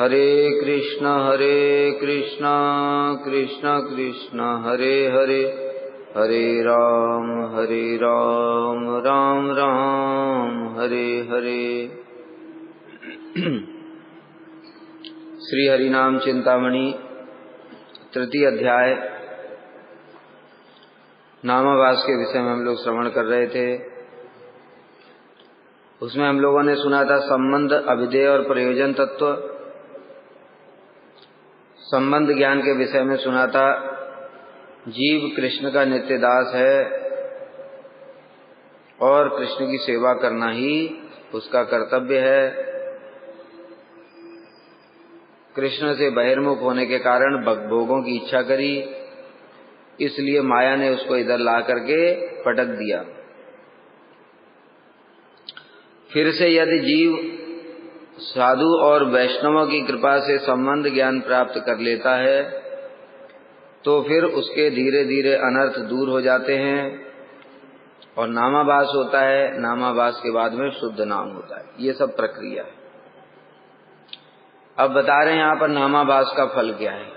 हरे कृष्ण कृष्ण कृष्ण हरे हरे, हरे राम राम राम हरे हरे। श्री हरिनाम चिंतामणि तृतीय अध्याय नामाभास के विषय में हम लोग श्रवण कर रहे थे। उसमें हम लोगों ने सुना था संबंध, अभिधेय और प्रयोजन तत्व। संबंध ज्ञान के विषय में सुना था जीव कृष्ण का नित्य दास है और कृष्ण की सेवा करना ही उसका कर्तव्य है। कृष्ण से बहिर्मुख होने के कारण भोगों की इच्छा करी, इसलिए माया ने उसको इधर ला करके पटक दिया। फिर से यदि जीव साधु और वैष्णवों की कृपा से संबंध ज्ञान प्राप्त कर लेता है तो फिर उसके धीरे धीरे अनर्थ दूर हो जाते हैं और नामाभास होता है। नामाभास के बाद में शुद्ध नाम होता है। ये सब प्रक्रिया है। अब बता रहे हैं यहाँ पर नामाभास का फल क्या है।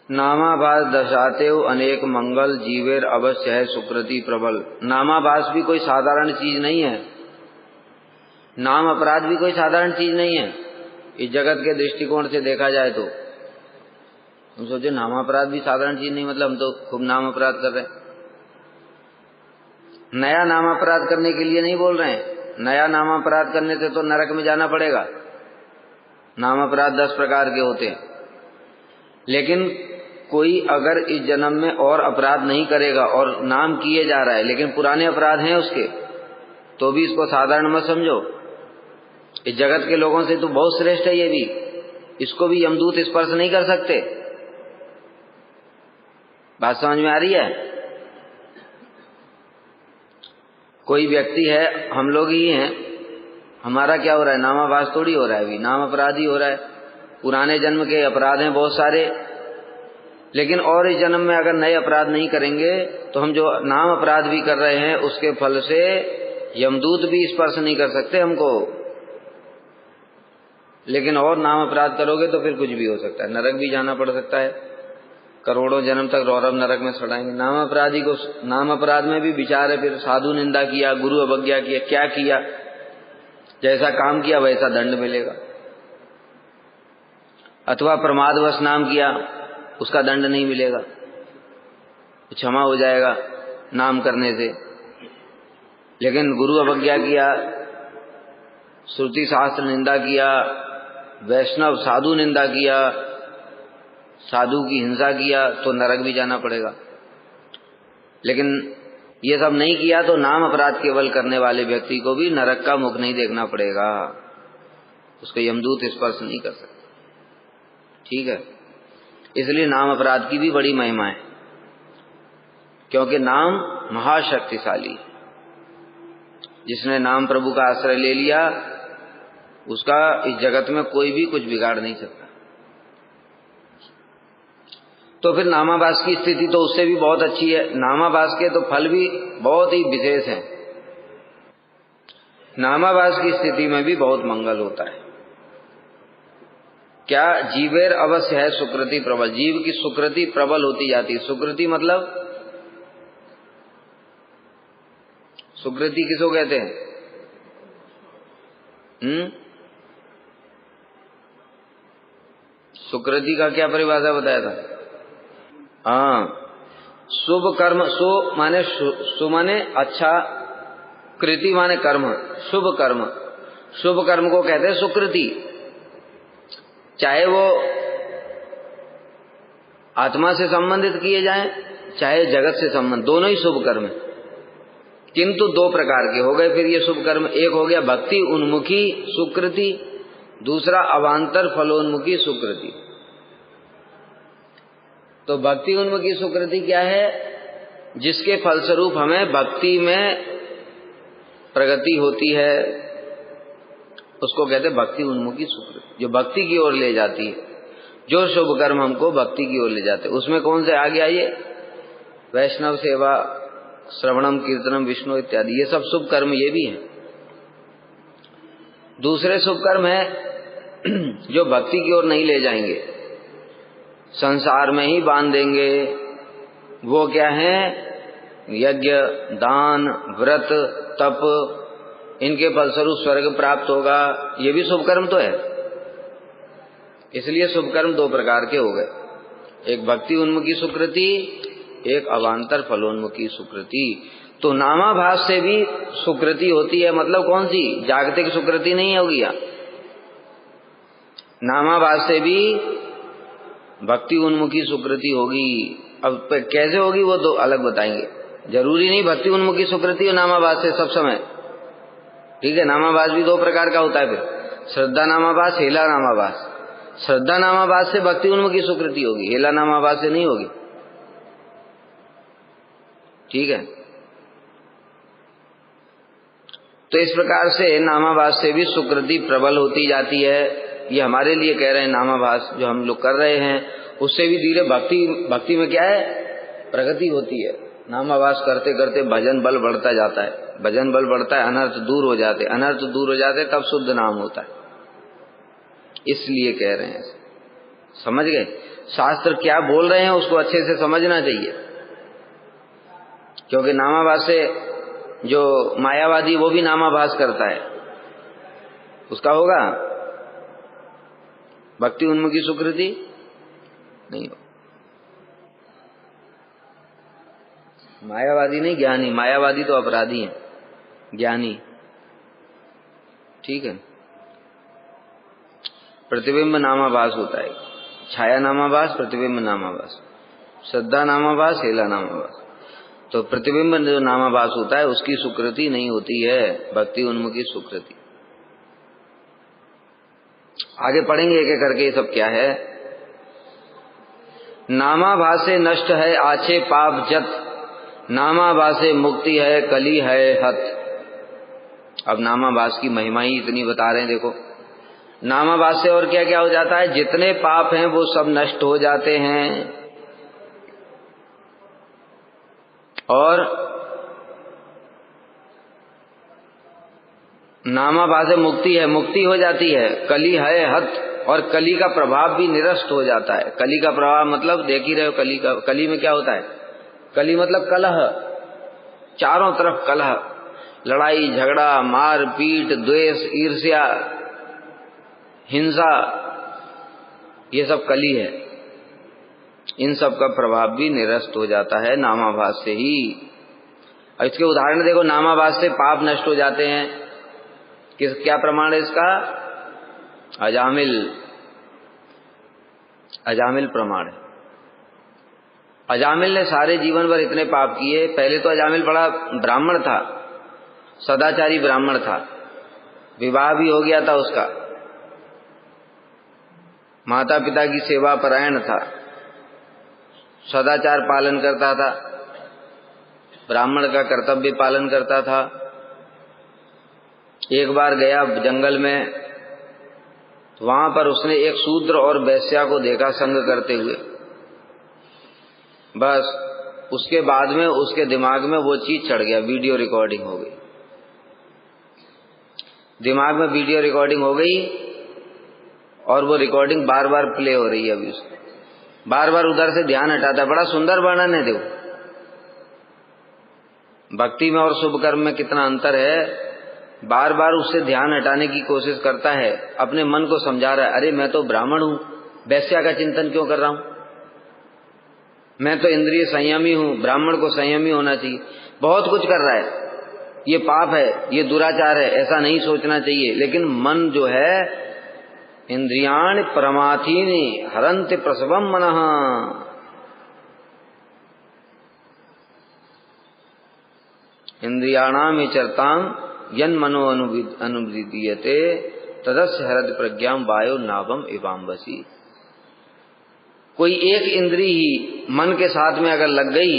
नामाभास दशाते अनेक मंगल, जीवेर अवश्य है सुकृति प्रबल। नामाभास भी कोई साधारण चीज नहीं है। नाम अपराध भी कोई साधारण चीज नहीं है। इस जगत के दृष्टिकोण से देखा जाए तो हम सोचे नाम अपराध भी साधारण चीज नहीं, मतलब हम तो खूब नाम अपराध कर रहे हैं। नया नाम अपराध करने के लिए नहीं बोल रहे हैं। नया नाम अपराध करने से तो नरक में जाना पड़ेगा। नाम अपराध 10 प्रकार के होते हैं। लेकिन कोई अगर इस जन्म में और अपराध नहीं करेगा और नाम किए जा रहा है लेकिन पुराने अपराध हैं उसके, तो भी इसको साधारण मत समझो। इस जगत के लोगों से तो बहुत श्रेष्ठ है ये भी। इसको भी यमदूत स्पर्श नहीं कर सकते। बात समझ में आ रही है? कोई व्यक्ति है, हम लोग ही हैं, हमारा क्या हो रहा है? नामाभास थोड़ी हो रहा है। अभी नाम अपराध ही हो रहा है। पुराने जन्म के अपराध हैं बहुत सारे, लेकिन और इस जन्म में अगर नए अपराध नहीं करेंगे तो हम जो नाम अपराध भी कर रहे हैं उसके फल से यमदूत भी स्पर्श नहीं कर सकते हमको। लेकिन और नाम अपराध करोगे तो फिर कुछ भी हो सकता है। नरक भी जाना पड़ सकता है। करोड़ों जन्म तक रौरव नरक में सड़ाएंगे। नाम अपराधी को नाम अपराध में भी विचार है। फिर साधु निंदा किया, गुरु अवज्ञा किया, क्या किया, जैसा काम किया वैसा दंड मिलेगा। अथवा प्रमादवश नाम किया, उसका दंड नहीं मिलेगा, क्षमा हो जाएगा नाम करने से। लेकिन गुरु अवज्ञा किया, श्रुति शास्त्र निंदा किया, वैष्णव साधु निंदा किया, साधु की हिंसा किया तो नरक भी जाना पड़ेगा। लेकिन ये सब नहीं किया तो नाम अपराध केवल करने वाले व्यक्ति को भी नरक का मुख नहीं देखना पड़ेगा। उसको यमदूत स्पर्श नहीं कर सकते। ठीक है? इसलिए नाम अपराध की भी बड़ी महिमा है, क्योंकि नाम महाशक्तिशाली है। जिसने नाम प्रभु का आश्रय ले लिया उसका इस जगत में कोई भी कुछ बिगाड़ नहीं सकता। तो फिर नामाभास की स्थिति तो उससे भी बहुत अच्छी है। नामाभास के तो फल भी बहुत ही विशेष हैं। नामाभास की स्थिति में भी बहुत मंगल होता है। क्या? जीवेर अवश्य है सुकृति प्रबल। जीव की सुकृति प्रबल होती जाती है। सुकृति मतलब, सुकृति किसको कहते हैं? सुकृति का क्या परिभाषा बताया था? हाँ, शुभ कर्म। सु माने सु माने अच्छा, कृति माने कर्म, शुभ कर्म। शुभ कर्म को कहते हैं सुकृति। चाहे वो आत्मा से संबंधित किए जाएं, चाहे जगत से संबंध, दोनों ही शुभ कर्म है। किंतु 2 प्रकार के हो गए फिर ये शुभ कर्म। एक हो गया भक्ति उन्मुखी सुकृति, दूसरा अवांतर फलोन्मुखी सुकृति। तो भक्ति उन्मुखी सुकृति क्या है? जिसके फलस्वरूप हमें भक्ति में प्रगति होती है, उसको कहते हैं भक्ति उन्मुखी सुकृति, जो भक्ति की ओर ले जाती है। जो शुभ कर्म हमको भक्ति की ओर ले जाते हैं। उसमें कौन से आ गया? ये वैष्णव सेवा, श्रवणम कीर्तनम विष्णु इत्यादि, ये सब शुभ कर्म ये भी हैं। दूसरे शुभ कर्म है जो भक्ति की ओर नहीं ले जाएंगे, संसार में ही बांध देंगे। वो क्या है? यज्ञ, दान, व्रत, तप, इनके फलस्वरूप स्वर्ग प्राप्त होगा। ये भी शुभ कर्म तो है। इसलिए शुभ कर्म दो प्रकार के हो गए, एक भक्ति उन्मुखी सुकृति, एक अवान्तर फलोन्मुखी सुकृति। तो नामाभास से भी सुकृति होती है, मतलब कौन सी? जागतिक सुकृति नहीं होगी। नामाभास से भी भक्ति उन्मुखी सुकृति होगी। अब कैसे होगी वो तो अलग बताएंगे। जरूरी नहीं भक्ति उन्मुखी सुकृति और नामाभास से सब समय, ठीक है। नामाभास भी दो प्रकार का होता है, फिर श्रद्धा नामाभास, हेला नामाभास। श्रद्धा नामाभास से भक्ति उन्मुखी सुकृति होगी, हेला नामाभास से नहीं होगी, ठीक है। तो इस प्रकार से नामाभास से भी सुकृति प्रबल होती जाती है। ये हमारे लिए कह रहे हैं, नामाभास जो हम लोग कर रहे हैं उससे भी धीरे भक्ति में क्या है? प्रगति होती है। नामाभास करते करते भजन बल बढ़ता जाता है, भजन बल बढ़ता है, अनर्थ दूर हो जाते, अनर्थ दूर हो जाते, तब शुद्ध नाम होता है। इसलिए कह रहे हैं, समझ गए? शास्त्र क्या बोल रहे हैं उसको अच्छे से समझना चाहिए, क्योंकि नामाभास से जो मायावादी वो भी नामाभास करता है, उसका होगा भक्ति उन्मुखी सुकृति नहीं हो। मायावादी नहीं, ज्ञानी। मायावादी तो अपराधी है, ज्ञानी, ठीक है। प्रतिबिंब नामाभास होता है, छाया नामाभास, प्रतिबिंब नामाभास, श्रद्धा नामाभास, हेला नामाभास। तो प्रतिबिंब जो नामाभास होता है उसकी सुकृति नहीं होती है, भक्ति उन्मुखी सुकृति। आगे पढ़ेंगे एक एक करके ये सब क्या है। नामाभासे नष्ट है आछे पाप जत, नामाभासे मुक्ति है कली है हत। अब नामाभास की महिमा ही इतनी बता रहे हैं। देखो, नामाभास से और क्या क्या हो जाता है? जितने पाप हैं वो सब नष्ट हो जाते हैं, और नामाभास से मुक्ति है, मुक्ति हो जाती है, कली है हत, और कली का प्रभाव भी निरस्त हो जाता है। कली का प्रभाव मतलब देख ही रहे हो, कली में क्या होता है? कली मतलब कलह, चारों तरफ कलह, लड़ाई झगड़ा, मार पीट, द्वेष, ईर्ष्या, हिंसा, ये सब कली है। इन सब का प्रभाव भी निरस्त हो जाता है नामाभास से ही। और इसके उदाहरण देखो, नामाभास से पाप नष्ट हो जाते हैं। क्या प्रमाण है इसका? अजामिल प्रमाण है। अजामिल ने सारे जीवन भर इतने पाप किए। पहले तो अजामिल बड़ा ब्राह्मण था, सदाचारी ब्राह्मण था, विवाह भी हो गया था उसका, माता पिता की सेवा परायण था, सदाचार पालन करता था, ब्राह्मण का कर्तव्य पालन करता था। एक बार गया जंगल में, तो वहां पर उसने एक शूद्र और वैश्या को देखा संग करते हुए। बस उसके बाद में उसके दिमाग में वो चीज चढ़ गया, वीडियो रिकॉर्डिंग हो गई। दिमाग में वीडियो रिकॉर्डिंग हो गई, और वो रिकॉर्डिंग बार बार प्ले हो रही है। अभी उसको बार बार उधर से ध्यान हटाता है। बड़ा सुंदर वर्णन है। देखो, भक्ति में और शुभ कर्म में कितना अंतर है। बार बार उससे ध्यान हटाने की कोशिश करता है, अपने मन को समझा रहा है, अरे मैं तो ब्राह्मण हूं, वैश्या का चिंतन क्यों कर रहा हूं, मैं तो इंद्रिय संयमी हूं, ब्राह्मण को संयमी होना चाहिए। बहुत कुछ कर रहा है, ये पाप है, ये दुराचार है, ऐसा नहीं सोचना चाहिए। लेकिन मन जो है, इंद्रियाण प्रमाथीनि हरन्ति प्रसवम मनः, इंद्रियाणाम चरताम यन मनो अनुविधीयते तदस्य हरद प्रज्ञाम वायो नाभम इवाम्बसी। कोई एक इंद्री ही मन के साथ में अगर लग गई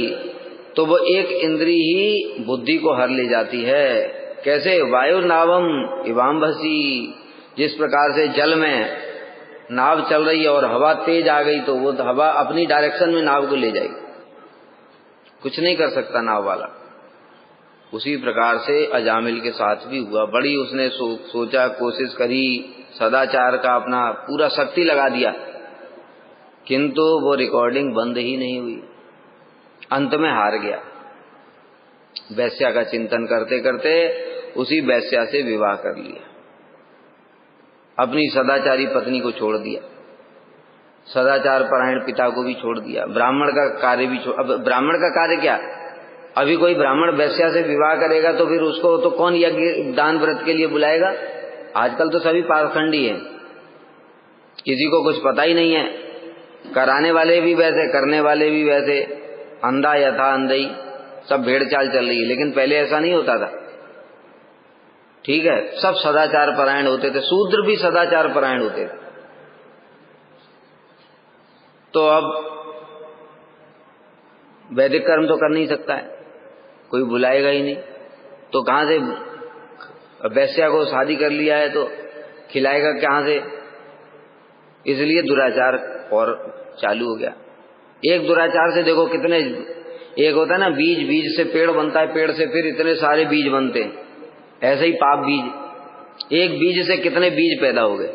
तो वो एक इंद्री ही बुद्धि को हर ले जाती है। कैसे? वायु नावम इवाम्बसी। जिस प्रकार से जल में नाव चल रही है और हवा तेज आ गई तो वो हवा अपनी डायरेक्शन में नाव को ले जाएगी, कुछ नहीं कर सकता नाव वाला। उसी प्रकार से अजामिल के साथ भी हुआ। बड़ी उसने सोचा, कोशिश करी, सदाचार का अपना पूरा शक्ति लगा दिया, किंतु वो रिकॉर्डिंग बंद ही नहीं हुई। अंत में हार गया। वैश्या का चिंतन करते करते उसी वैश्या से विवाह कर लिया, अपनी सदाचारी पत्नी को छोड़ दिया, सदाचार परायण पिता को भी छोड़ दिया, ब्राह्मण का कार्य भी छोड़। अब ब्राह्मण का कार्य क्या, अभी कोई ब्राह्मण वैश्या से विवाह करेगा तो फिर उसको तो कौन यज्ञ दान व्रत के लिए बुलाएगा। आजकल तो सभी पाखंडी हैं, किसी को कुछ पता ही नहीं है, कराने वाले भी वैसे, करने वाले भी वैसे, अंधा यथा अंधई, सब भेड़ चाल चल रही है। लेकिन पहले ऐसा नहीं होता था, ठीक है, सब सदाचार परायण होते थे, शूद्र भी सदाचार परायण होते थे। तो अब वैदिक कर्म तो कर नहीं सकता है, कोई बुलाएगा ही नहीं, तो कहां से, वैश्या को शादी कर लिया है तो खिलाएगा कहां से, इसलिए दुराचार और चालू हो गया। एक दुराचार से देखो कितने, एक होता है ना बीज, बीज से पेड़ बनता है, पेड़ से फिर इतने सारे बीज बनते हैं, ऐसे ही पाप बीज, एक बीज से कितने बीज पैदा हो गए।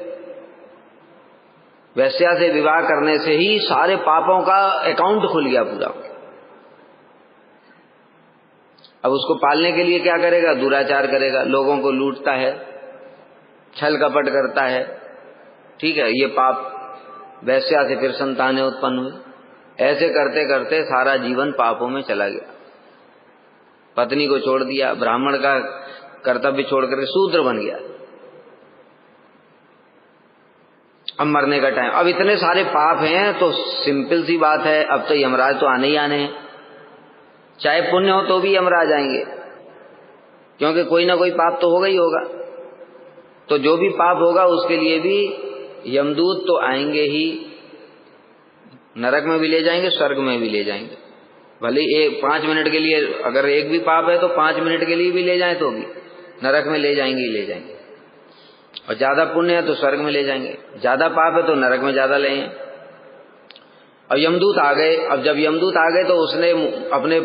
वैश्या से विवाह करने से ही सारे पापों का अकाउंट खुल गया पूरा। अब उसको पालने के लिए क्या करेगा, दुराचार करेगा, लोगों को लूटता है, छल कपट करता है, ठीक है, ये पाप। वैश्या से फिर संतानें उत्पन्न हुई, ऐसे करते करते सारा जीवन पापों में चला गया। पत्नी को छोड़ दिया, ब्राह्मण का कर्तव्य छोड़ करके शूद्र बन गया। अब मरने का टाइम, अब इतने सारे पाप हैं तो सिंपल सी बात है, अब तो यमराज तो आने ही आने हैं, चाहे पुण्य हो तो भी यमराज आएंगे, क्योंकि कोई ना कोई पाप तो होगा ही होगा। तो जो भी पाप होगा उसके लिए भी यमदूत तो आएंगे ही, नरक में भी ले जाएंगे, स्वर्ग में भी ले जाएंगे। भले 5 मिनट के लिए, अगर एक भी पाप है तो 5 मिनट के लिए भी ले जाए तो भी नरक में ले जाएंगे ही ले जाएंगे। और ज्यादा पुण्य है तो स्वर्ग में ले जाएंगे, ज्यादा पाप है तो नरक में ज्यादा लेंगे। अब यमदूत आ गए। अब जब यमदूत आ गए तो उसने अपने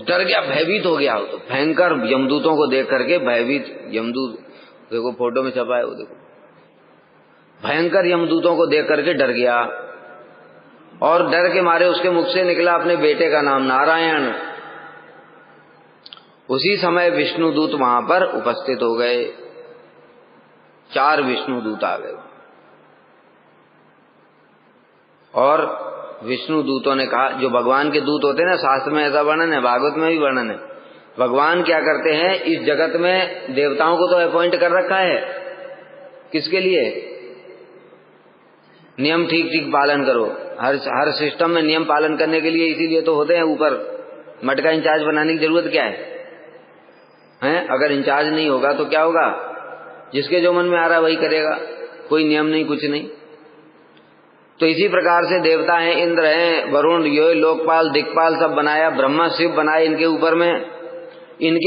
डर गया, भयभीत हो गया, तो भयंकर यमदूतों को देख करके भयभीत यमदूत, देखो फोटो में छपा है वो, देखो भयंकर यमदूतों को देख करके डर गया, और डर के मारे उसके मुख से निकला अपने बेटे का नाम नारायण। उसी समय विष्णुदूत वहां पर उपस्थित हो गए, 4 विष्णुदूत आ गए, और विष्णु दूतों ने कहा, जो भगवान के दूत होते हैं ना, शास्त्र में ऐसा वर्णन है, भागवत में भी वर्णन है, भगवान क्या करते हैं, इस जगत में देवताओं को तो अपॉइंट कर रखा है, किसके लिए, नियम ठीक ठीक पालन करो, हर सिस्टम में नियम पालन करने के लिए, इसीलिए तो होते हैं ऊपर। मठ का इंचार्ज बनाने की जरूरत क्या है? अगर इंचार्ज नहीं होगा तो क्या होगा, जिसके जो मन में आ रहा है वही करेगा, कोई नियम नहीं, कुछ नहीं। तो इसी प्रकार से देवता हैं, इंद्र हैं, वरुण, यो, लोकपाल, दिक्पाल सब बनाया, ब्रह्मा शिव बनाए इनके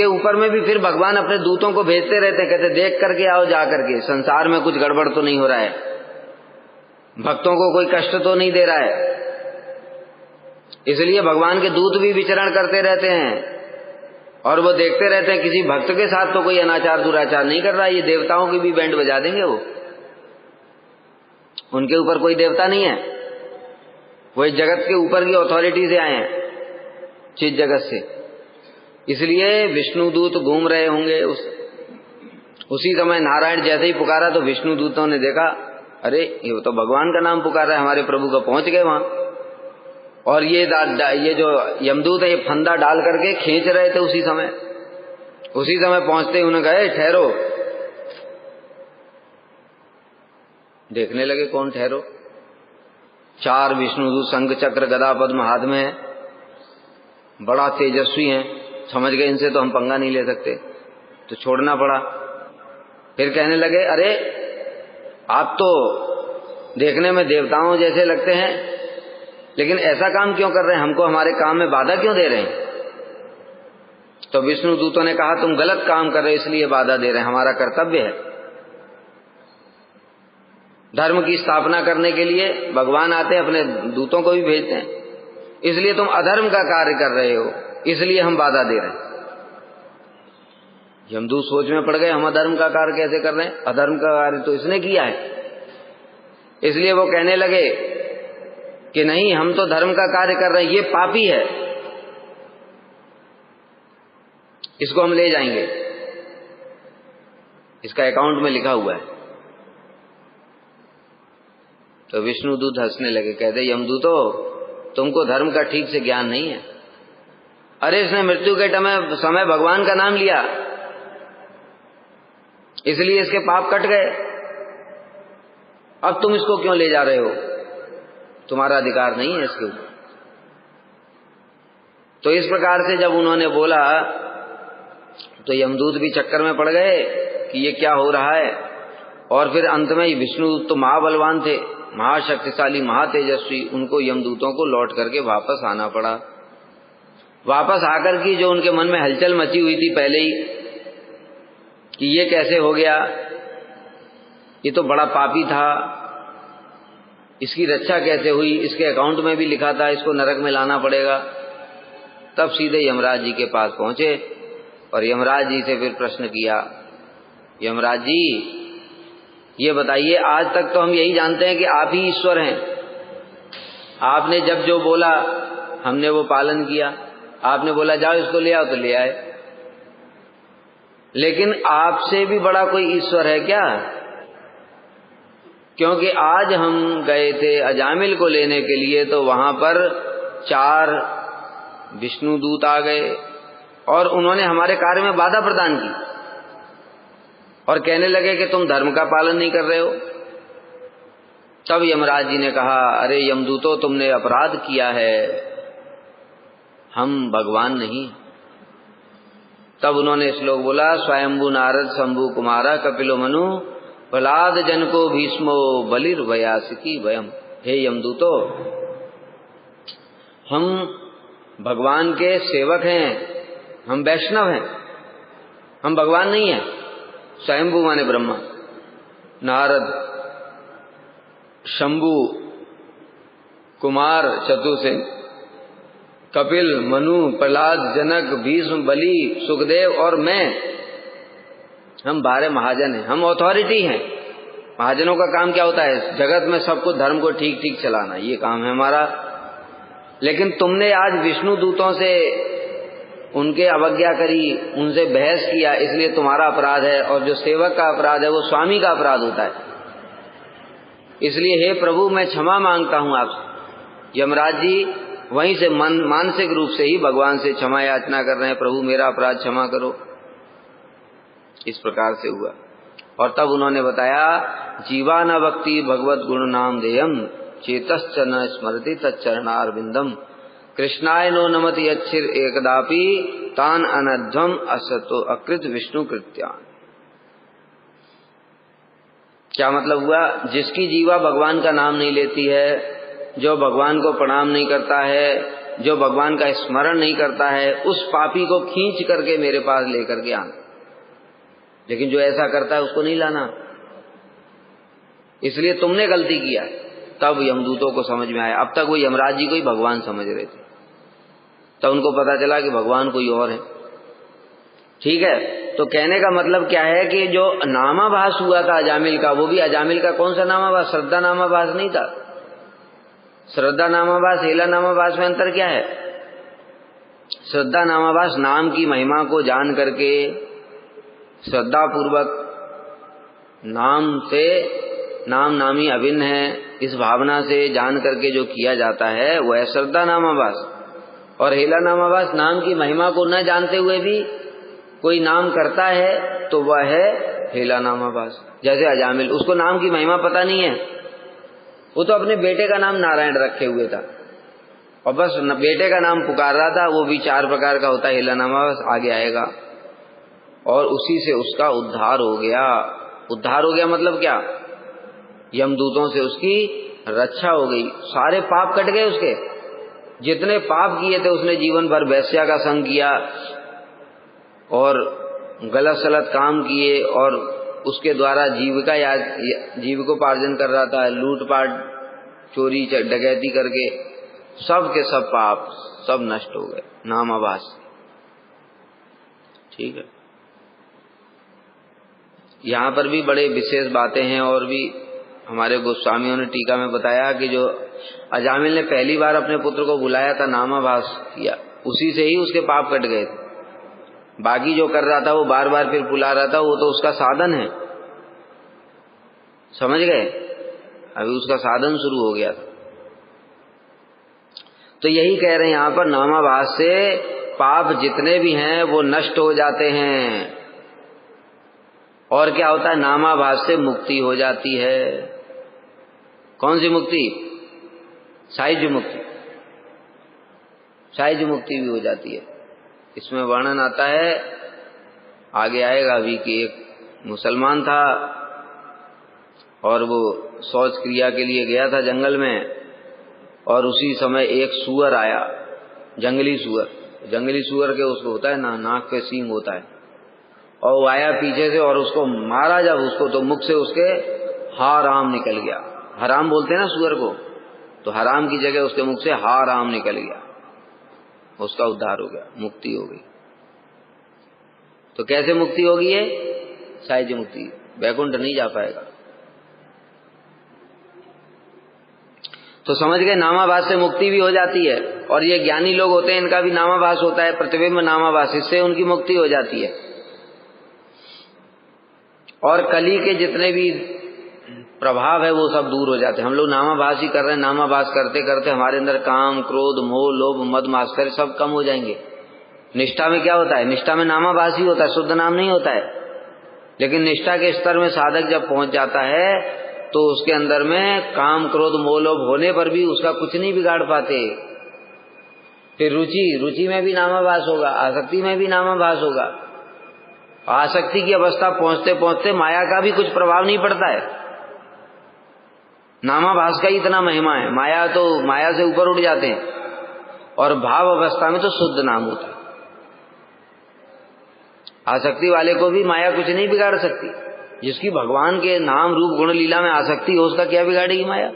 ऊपर में भी फिर भगवान अपने दूतों को भेजते रहते, कहते देख करके आओ, जा करके संसार में कुछ गड़बड़ तो नहीं हो रहा है, भक्तों को कोई कष्ट तो नहीं दे रहा है। इसलिए भगवान के दूत भी विचरण करते रहते हैं, और वो देखते रहते हैं किसी भक्त के साथ तो कोई अनाचार दुराचार नहीं कर रहा है। ये देवताओं की भी बैंड बजा देंगे, वो उनके ऊपर कोई देवता नहीं है, वो इस जगत के ऊपर की अथॉरिटी से आए हैं, चित जगत से। इसलिए विष्णुदूत घूम रहे होंगे। उसी समय नारायण जैसे ही पुकारा तो विष्णुदूतों ने देखा, अरे ये तो भगवान का नाम पुकार रहा है, हमारे प्रभु का, पहुंच गए वहां। और ये जो यमदूत है ये फंदा डाल करके खींच रहे थे। उसी समय पहुंचते ही उन्हें कहे ठहरो। देखने लगे कौन ठहरो, 4 विष्णुदूत शंख चक्र गदा पद्म हाथ में है, बड़ा तेजस्वी हैं। समझ गए इनसे तो हम पंगा नहीं ले सकते, तो छोड़ना पड़ा। फिर कहने लगे, अरे आप तो देखने में देवताओं जैसे लगते हैं, लेकिन ऐसा काम क्यों कर रहे हैं, हमको हमारे काम में बाधा क्यों दे रहे हैं? तो विष्णु दूतों ने कहा, तुम गलत काम कर रहे हो इसलिए बाधा दे रहे हैं, हमारा कर्तव्य है। धर्म की स्थापना करने के लिए भगवान आते हैं, अपने दूतों को भी भेजते हैं, इसलिए तुम अधर्म का कार्य कर रहे हो, इसलिए हम बाधा दे रहे हैं। यमदूत सोच में पड़ गए, हम अधर्म का कार्य कैसे कर रहे हैं, अधर्म का कार्य तो इसने किया है। इसलिए वो कहने लगे कि नहीं, हम तो धर्म का कार्य कर रहे हैं, ये पापी है, इसको हम ले जाएंगे, इसका अकाउंट में लिखा हुआ है। तो विष्णुदूत हंसने लगे, कहते यमदूतो तुमको धर्म का ठीक से ज्ञान नहीं है। अरे इसने मृत्यु के समय भगवान का नाम लिया, इसलिए इसके पाप कट गए। अब तुम इसको क्यों ले जा रहे हो, तुम्हारा अधिकार नहीं है इसके ऊपर। तो इस प्रकार से जब उन्होंने बोला तो यमदूत भी चक्कर में पड़ गए कि ये क्या हो रहा है। और फिर अंत में विष्णुदूत तो महाबलवान थे, महाशक्तिशाली, महातेजस्वी, उनको यमदूतों को लौट करके वापस आना पड़ा। वापस आकर की जो उनके मन में हलचल मची हुई थी पहले ही कि ये कैसे हो गया, ये तो बड़ा पापी था, इसकी रक्षा कैसे हुई, इसके अकाउंट में भी लिखा था, इसको नरक में लाना पड़ेगा। तब सीधे यमराज जी के पास पहुंचे और यमराज जी से फिर प्रश्न किया, यमराज जी ये बताइए, आज तक तो हम यही जानते हैं कि आप ही ईश्वर हैं, आपने जब जो बोला हमने वो पालन किया, आपने बोला जाओ इसको ले आओ तो ले आए, लेकिन आपसे भी बड़ा कोई ईश्वर है क्या? क्योंकि आज हम गए थे अजामिल को लेने के लिए, तो वहां पर 4 विष्णुदूत आ गए और उन्होंने हमारे कार्य में बाधा प्रदान की और कहने लगे कि तुम धर्म का पालन नहीं कर रहे हो। तब यमराज जी ने कहा, अरे यमदूतो तुमने अपराध किया है, हम भगवान नहीं। तब उन्होंने श्लोक बोला, स्वयंभू नारद शंभु कुमारा कपिलो मनु प्रहलाद जनको भीष्मो बलिर्वयासिकी वयम। हे यमदूतो, हम भगवान के सेवक हैं, हम वैष्णव हैं, हम भगवान नहीं हैं। स्वयंभू माने ब्रह्मा, नारद, शंभु, कुमार चतुर्सेन, कपिल, मनु, प्रहलाद, जनक, भीष्म, बलि, सुखदेव और मैं, हम 12 महाजन हैं, हम अथॉरिटी हैं। महाजनों का काम क्या होता है? जगत में सबको धर्म को ठीक ठीक चलाना, ये काम है हमारा। लेकिन तुमने आज विष्णु दूतों से उनके अवज्ञा करी, उनसे बहस किया, इसलिए तुम्हारा अपराध है। और जो सेवक का अपराध है वो स्वामी का अपराध होता है। इसलिए हे प्रभु, मैं क्षमा मांगता हूं आपसे। यमराज जी वहीं से मानसिक रूप से ही भगवान से क्षमा याचना कर रहे हैं, प्रभु मेरा अपराध क्षमा करो। इस प्रकार से हुआ। और तब उन्होंने बताया, जीवा न भक्ति भगवत गुण नाम देयम चेतश्च न स्मरति तच्चरणारविंदम कृष्णाय नो नमति अच्छिर एकदापि तान अनध्वम असतो अकृत विष्णु कृत्यान। क्या मतलब हुआ? जिसकी जीवा भगवान का नाम नहीं लेती है, जो भगवान को प्रणाम नहीं करता है, जो भगवान का स्मरण नहीं करता है, उस पापी को खींच करके मेरे पास लेकर के आना। लेकिन जो ऐसा करता है उसको नहीं लाना। इसलिए तुमने गलती किया। तब यमदूतों को समझ में आया। अब तक वो यमराज जी को ही भगवान समझ रहे थे, तब उनको पता चला कि भगवान कोई और है। ठीक है, तो कहने का मतलब क्या है कि जो नामाभास हुआ था अजामिल का, वो भी अजामिल का कौन सा नामाभास? श्रद्धा नामाभास नहीं था। श्रद्धा नामाभास, हेला नामाभास में अंतर क्या है? श्रद्धा नामाभास नाम की महिमा को जान करके श्रद्धा पूर्वक नाम से, नाम नामी अभिन्न है, इस भावना से जान करके जो किया जाता है वह है श्रद्धा नामाभास। और हेला नामाभास नाम की महिमा को न जानते हुए भी कोई नाम करता है तो वह है हेला नामाभास। जैसे अजामिल, उसको नाम की महिमा पता नहीं है, वो तो अपने बेटे का नाम नारायण रखे हुए था और बस बेटे का नाम पुकार रहा था। वो भी 4 प्रकार का होता है हेला नामाभास, आगे आएगा। और उसी से उसका उद्धार हो गया। उद्धार हो गया मतलब क्या? यमदूतों से उसकी रक्षा हो गई, सारे पाप कट गए उसके। जितने पाप किए थे उसने जीवन भर वेश्या का संग किया और गलत सलत काम किए और उसके द्वारा जीविकोपार्जन कर रहा था, लूटपाट, चोरी डकैती करके, सब के सब पाप सब नष्ट हो गए नामाभास। ठीक है। यहाँ पर भी बड़े विशेष बातें हैं, और भी हमारे गोस्वामियों ने टीका में बताया कि जो अजामिल ने पहली बार अपने पुत्र को बुलाया था, नामाभास किया, उसी से ही उसके पाप कट गए थे। बाकी जो कर रहा था वो बार बार फिर बुला रहा था, वो तो उसका साधन है, समझ गए, अभी उसका साधन शुरू हो गया था। तो यही कह रहे हैं यहाँ पर, नामाभास से पाप जितने भी हैं वो नष्ट हो जाते हैं। और क्या होता है, नामाभास से मुक्ति हो जाती है। कौन सी मुक्ति? साहिज्य मुक्ति, साहिज्य मुक्ति भी हो जाती है। इसमें वर्णन आता है, आगे आएगा अभी, कि एक मुसलमान था और वो शौच क्रिया के लिए गया था जंगल में, और उसी समय एक सूअर आया, जंगली सूअर। जंगली सूअर के उसको होता है ना, नाक पे सींग होता है, और वो आया पीछे से और उसको मारा जब उसको, तो मुख से उसके हाराम निकल गया। हराम बोलते हैं ना सूअर को, तो हराम की जगह उसके मुख से हाराम निकल गया, उसका उद्धार हो गया, मुक्ति हो गई। तो कैसे मुक्ति होगी ये? साहिज्य मुक्ति, वैकुंठ नहीं जा पाएगा। तो समझ गए, नामाभास से मुक्ति भी हो जाती है। और ये ज्ञानी लोग होते हैं, इनका भी नामाभास होता है, प्रतिबिंब नामाभास, इससे उनकी मुक्ति हो जाती है। और कली के जितने भी प्रभाव है वो सब दूर हो जाते हैं। हम लोग नामाभास ही कर रहे हैं, नामाभास करते करते हमारे अंदर काम, क्रोध, मोह, लोभ, मद, मात्सर्य सब कम हो जाएंगे। निष्ठा में क्या होता है? निष्ठा में नामाभास ही होता है, शुद्ध नाम नहीं होता है। लेकिन निष्ठा के स्तर में साधक जब पहुंच जाता है तो उसके अंदर में काम, क्रोध, मोह, लोभ होने पर भी उसका कुछ नहीं बिगाड़ पाते। फिर रुचि में भी नामाभास होगा, आसक्ति में भी नामाभास होगा। आसक्ति की अवस्था पहुंचते पहुंचते माया का भी कुछ प्रभाव नहीं पड़ता है। नामाभास का ही इतना महिमा है, माया से ऊपर उठ जाते हैं। और भाव अवस्था में तो शुद्ध नाम होता है। आसक्ति वाले को भी माया कुछ नहीं बिगाड़ सकती। जिसकी भगवान के नाम, रूप, गुण, लीला में आसक्ति हो, उसका क्या बिगाड़ेगी माया?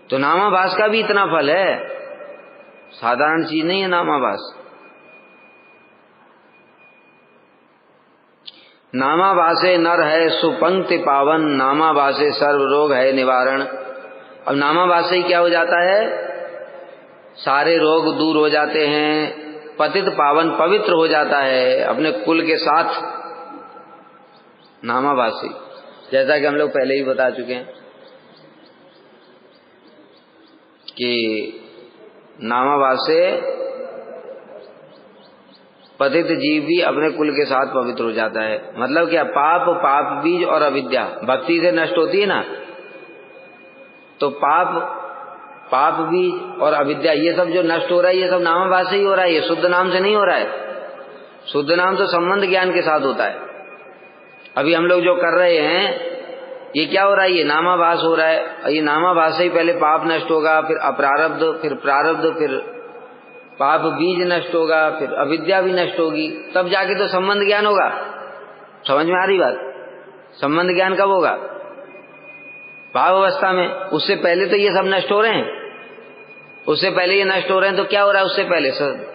तो नामाभास का भी इतना फल है, साधारण चीज नहीं है नामाभास। नामाभासे नर है सुपंक्ति पावन, नामाभासे सर्व रोग है निवारण। अब नामाभास से क्या हो जाता है? सारे रोग दूर हो जाते हैं, पतित पावन पवित्र हो जाता है अपने कुल के साथ नामाभास से। जैसा कि हम लोग पहले ही बता चुके हैं कि नामाभास से पतित जीव भी अपने कुल के साथ पवित्र हो जाता है। मतलब क्या? पाप बीज और अविद्या भक्ति से नष्ट होती है ना, तो पाप बीज और अविद्या ये सब जो नष्ट हो रहा है, ये सब नामाभास से ही हो रहा है, ये शुद्ध नाम से नहीं हो रहा है। शुद्ध नाम तो संबंध ज्ञान के साथ होता है। अभी हम लोग जो कर रहे हैं ये क्या हो रहा है? ये नामाभास हो रहा है। ये नामाभास से ही पहले पाप नष्ट होगा, फिर अप्रारब्ध, फिर प्रारब्ध, फिर पाप बीज नष्ट होगा, फिर अविद्या भी नष्ट होगी, तब जाके तो संबंध ज्ञान होगा। समझ में आ रही बात? संबंध ज्ञान कब होगा? भाव अवस्था में। उससे पहले तो ये सब नष्ट हो रहे हैं, उससे पहले ये नष्ट हो रहे हैं। तो क्या हो रहा है? उससे पहले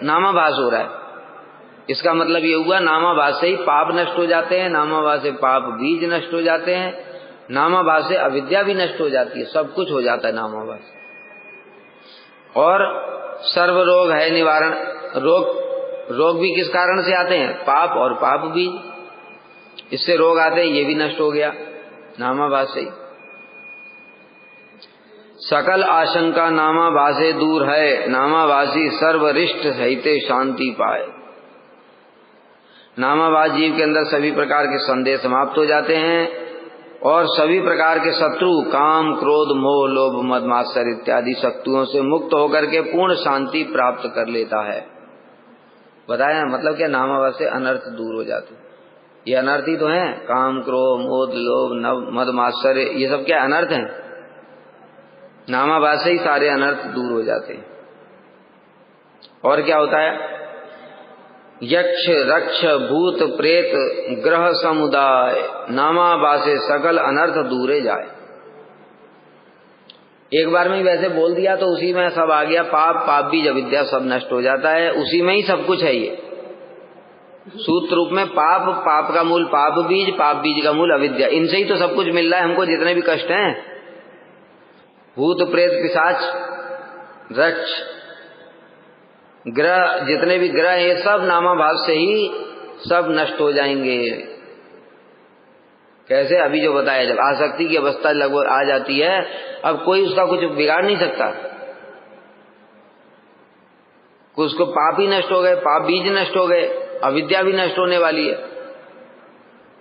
नामाभास हो रहा है। इसका मतलब ये हुआ, नामाभास से ही पाप नष्ट हो जाते हैं, नामाभास से पाप बीज नष्ट हो जाते हैं, नामाभास से अविद्या भी नष्ट हो जाती है, सब कुछ हो जाता है नामाभास। और सर्व रोग है निवारण। रोग भी किस कारण से आते हैं? पाप और पाप बीज, इससे रोग आते हैं, ये भी नष्ट हो गया नामाभास से ही। सकल आशंका नामाभासे दूर है, नामाभासी सर्वरिष्ट सहिते शांति पाए। नामाभास जीव के अंदर सभी प्रकार के संदेह समाप्त हो जाते हैं और सभी प्रकार के शत्रु, काम, क्रोध, मोह, लोभ, मद, मात्सर्य इत्यादि शक्तियों से मुक्त होकर के पूर्ण शांति प्राप्त कर लेता है। बताया मतलब क्या? नामाभास से अनर्थ दूर हो जाते हैं। ये अनर्थ ही तो हैं, काम, क्रोध, मोह, लोभ, मद, मात्सर्य, ये सब क्या अनर्थ हैं? नामाभास से ही सारे अनर्थ दूर हो जाते हैं। और क्या होता है? यक्ष, रक्ष, भूत, प्रेत, ग्रह समुदाय, नामाभासे सकल अनर्थ दूरे जाए। एक बार में ही वैसे बोल दिया तो उसी में सब आ गया, पाप बीज अविद्या सब नष्ट हो जाता है, उसी में ही सब कुछ है। ये सूत्र रूप में पाप, पाप का मूल पाप बीज का मूल अविद्या, इनसे ही तो सब कुछ मिल रहा है हमको। जितने भी कष्ट हैं, भूत प्रेत पिशाच रक्ष ग्रह, जितने भी ग्रह ये सब नामाभाव से ही सब नष्ट हो जाएंगे। कैसे? अभी जो बताया, जब आसक्ति की अवस्था लगभग आ जाती है, अब कोई उसका कुछ बिगाड़ नहीं सकता। उसको पाप ही नष्ट हो गए, पाप बीज नष्ट हो गए, अविद्या भी नष्ट होने वाली है,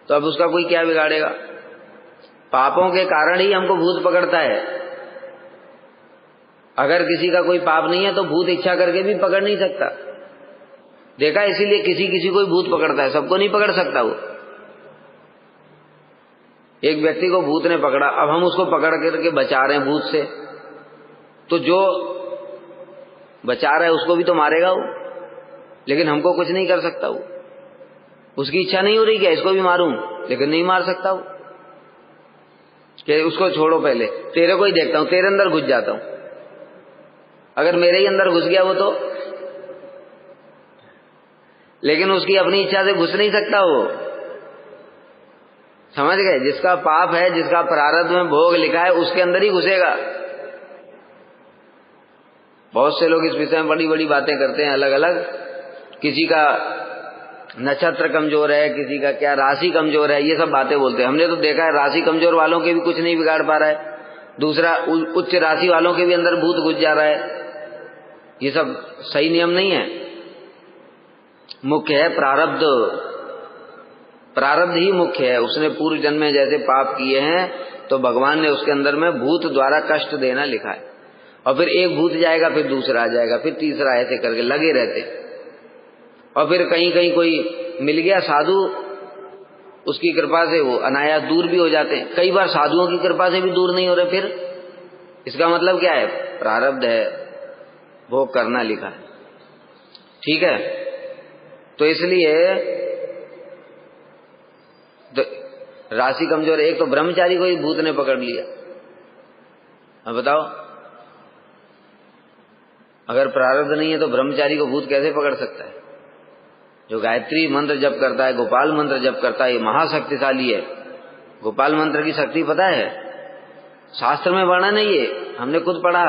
तो अब उसका कोई क्या बिगाड़ेगा? पापों के कारण ही हमको भूत पकड़ता है। अगर किसी का कोई पाप नहीं है तो भूत इच्छा करके भी पकड़ नहीं सकता। देखा, इसीलिए किसी किसी को ही भूत पकड़ता है, सबको नहीं पकड़ सकता। वो एक व्यक्ति को भूत ने पकड़ा, अब हम उसको पकड़ करके बचा रहे हैं भूत से, तो जो बचा रहा है उसको भी तो मारेगा वो, लेकिन हमको कुछ नहीं कर सकता वो। उसकी इच्छा नहीं हो रही क्या इसको भी मारूं, लेकिन नहीं मार सकता वो, कि उसको छोड़ो, पहले तेरे को ही देखता हूं, तेरे अंदर घुस जाता हूं। अगर मेरे ही अंदर घुस गया वो तो, लेकिन उसकी अपनी इच्छा से घुस नहीं सकता वो। समझ गए? जिसका पाप है, जिसका प्रारब्ध में भोग लिखा है, उसके अंदर ही घुसेगा। बहुत से लोग इस विषय में बड़ी बड़ी बातें करते हैं अलग अलग। किसी का नक्षत्र कमजोर है, किसी का क्या राशि कमजोर है, ये सब बातें बोलते हैं। हमने तो देखा है राशि कमजोर वालों के भी कुछ नहीं बिगाड़ पा रहा है, दूसरा उच्च राशि वालों के भी अंदर भूत घुस जा रहा है। ये सब सही नियम नहीं है। मुख्य है प्रारब्ध, प्रारब्ध ही मुख्य है। उसने पूर्व जन्म में जैसे पाप किए हैं, तो भगवान ने उसके अंदर में भूत द्वारा कष्ट देना लिखा है। और फिर एक भूत जाएगा, फिर दूसरा आ जाएगा, फिर तीसरा, ऐसे करके लगे रहते। और फिर कहीं कहीं कोई मिल गया साधु, उसकी कृपा से वो अनायास दूर भी हो जाते हैं। कई बार साधुओं की कृपा से भी दूर नहीं हो रहे। फिर इसका मतलब क्या है? प्रारब्ध है, भोग करना लिखा है। ठीक है? तो इसलिए तो राशि कमजोर, एक तो ब्रह्मचारी को ही भूत ने पकड़ लिया। अब बताओ, अगर प्रारब्ध नहीं है तो ब्रह्मचारी को भूत कैसे पकड़ सकता है? जो गायत्री मंत्र जप करता है, गोपाल मंत्र जप करता है, ये महाशक्तिशाली है। गोपाल मंत्र की शक्ति पता है? शास्त्र में वर्णन है, ये हमने खुद पढ़ा।